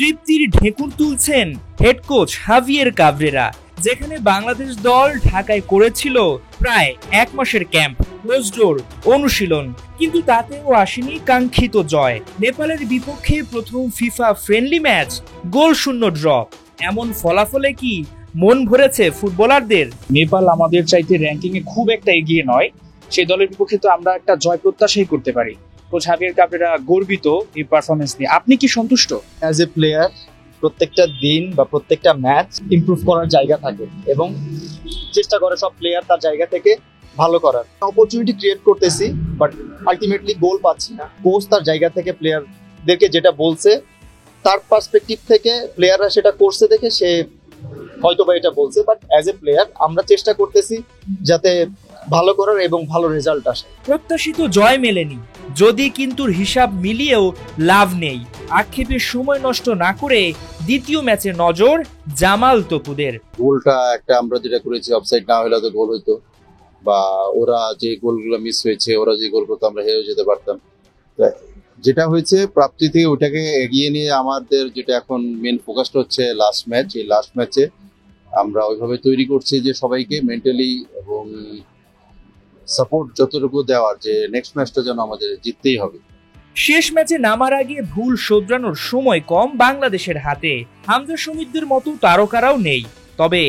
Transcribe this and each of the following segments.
তৃপ্তির ঢেকুর তুলছেন হেড কোচ হাভিয়ের কাবরেরা, যেখানে বাংলাদেশ দল ঢাকায় করেছিল প্রায় 1 মাসের ক্যাম্প, ক্লোজ ডোর অনুশীলন, কিন্তু তাতেও আসেনি কাঙ্ক্ষিত জয়। নেপালের বিপক্ষে প্রথম ফিফা ফ্রেন্ডলি ম্যাচ গোলশূন্য ড্র। এমন ফলাফলে কি মন ভরেছে ফুটবলারদের? নেপাল আমাদের চাইতে র্যাঙ্কিং এ খুব একটা এগিয়ে নয়, সেই দলের বিপক্ষে তো আমরা একটা জয় প্রত্যাশাই করতে পারি। কোচ হাভিয়ের কাবরেরা গর্বিত এই পারফরমেন্স নিয়ে। আপনি কি সন্তুষ্ট? অ্যাজ এ প্লেয়ার প্রত্যেকটা দিন বা প্রত্যেকটা ম্যাচ ইমপ্রুভ করার জায়গা থাকে এবং চেষ্টা করে সব প্লেয়ার তার জায়গা থেকে ভালো করার। অপরচুনিটি ক্রিয়েট করতেছি, বাট আলটিমেটলি গোল পাচ্ছি না। কোচ তার জায়গা থেকে প্লেয়ারদেরকে যেটা বলছে, তার পার্সপেক্টিভ থেকে প্লেয়াররা সেটা করছে দেখে সে হয়তো বা এটা বলছে, বাট অ্যাজ এ প্লেয়ার আমরা চেষ্টা করতেছি যাতে ভালো করার এবং ভালো রেজাল্ট আসে। প্রত্যাশিত জয় মেলেনি, যদি কিন্তু হিসাব মিলিয়েও লাভ নেই। আক্ষেপের সময় নষ্ট না করে দ্বিতীয় ম্যাচে নজর জামাল তপুদের। গোলটা একটা আমরা যেটা করেছি অফসাইড না হলে তো গোল হইতো, বা ওরা যে গোলগুলো মিস হয়েছে, ওরা যে গোল করতো আমরা হেরেও যেতে পারতাম। যেটা হয়েছে প্রাপ্তি থেকে ওটাকে এগিয়ে নিয়ে আমাদের যেটা এখন মেন ফোকাসটা হচ্ছে লাস্ট ম্যাচ। এই লাস্ট ম্যাচে আমরা ওইভাবে তৈরি করছি যে সবাইকে মেন্টালি এবং সাপোর্ট যতটুকু দেওয়ার, যে নেক্সট ম্যাচটা যেন আমাদের জিততেই হবে। শেষ ম্যাচে নামার আগে ভুল শোধরানোর সময় কম বাংলাদেশের হাতে। হামজা শমীদদের মতো তারকারাও নেই, তবে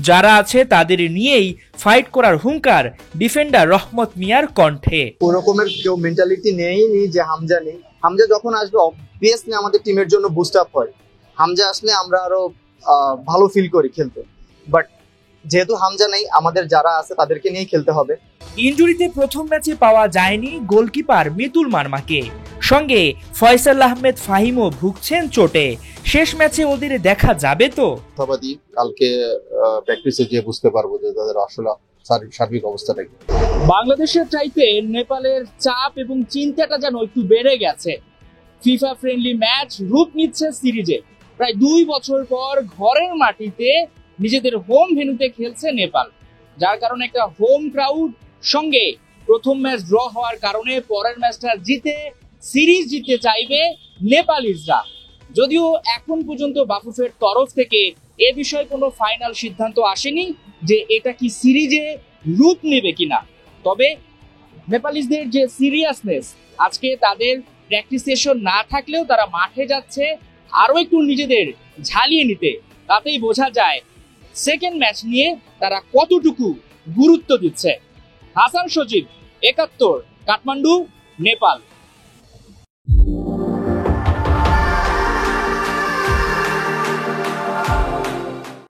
যারা আছে তাদের নিয়েই ফাইট করার হুঙ্কার ডিফেন্ডার রহমত মিয়ার কণ্ঠে। ওরকমের কেউ মেন্টালিটি নেইনি যে হামজা নেই। হামজা যখন আসবে অবভিয়াসলি আমাদের টিমের জন্য বুস্ট আপ হয়। হামজা আসলে আমরা আরো ভালো ফিল করি খেলতে, বাট যেহেতু হামজা নেই, আমাদের যারা আছে তাদেরকে নিয়েই খেলতে হবে। ইনজুরিতে প্রথম ম্যাচে পাওয়া যায়নি গোলকিপার মিতুল মারমাকে, সঙ্গে ফয়সাল আহমেদ ফাহিমও ভুগছেন চোটে। শেষ ম্যাচে ওদের দেখা যাবে তো? আশাবাদী কালকে প্র্যাকটিসে গিয়ে বুঝতে পারবো যে তাদের আসলে সার্বিক অবস্থাটা কি। বাংলাদেশের চাইতে নেপালের চাপ এবং চিন্তাটা যেন একটু বেড়ে গেছে। ফিফা ফ্রেন্ডলি ম্যাচ রূপ নিচ্ছে সিরিজে। প্রায় 2 বছর পর ঘরের মাটিতে নিজেদের হোম ভেন্যুতে খেলছে নেপাল, যার কারণে একটা হোম ক্রাউড, সঙ্গে প্রথম ম্যাচ ড্র হওয়ার কারণে পরের ম্যাচটা জিতে সিরিজ জিততে চাইবে নেপালিজরা। যদিও এখন পর্যন্ত বাফুফের তরফ থেকে এ বিষয়ে কোনো ফাইনাল সিদ্ধান্ত আসেনি যে এটা কি সিরিজে রূপ নেবে কিনা। তবে নেপালিজদের যে সিরিয়াসনেস, আজকে তাদের প্র্যাকটিস সেশন না থাকলেও তারা মাঠে যাচ্ছে আরো একটু নিজেদের ঝালিয়ে নিতে, তাতেই বোঝা যায় সেকেন্ড ম্যাচ নিয়ে তারা কতটুকু গুরুত্ব দিচ্ছে। হাসান সজীব, 71, কাঠমান্ডু, নেপাল।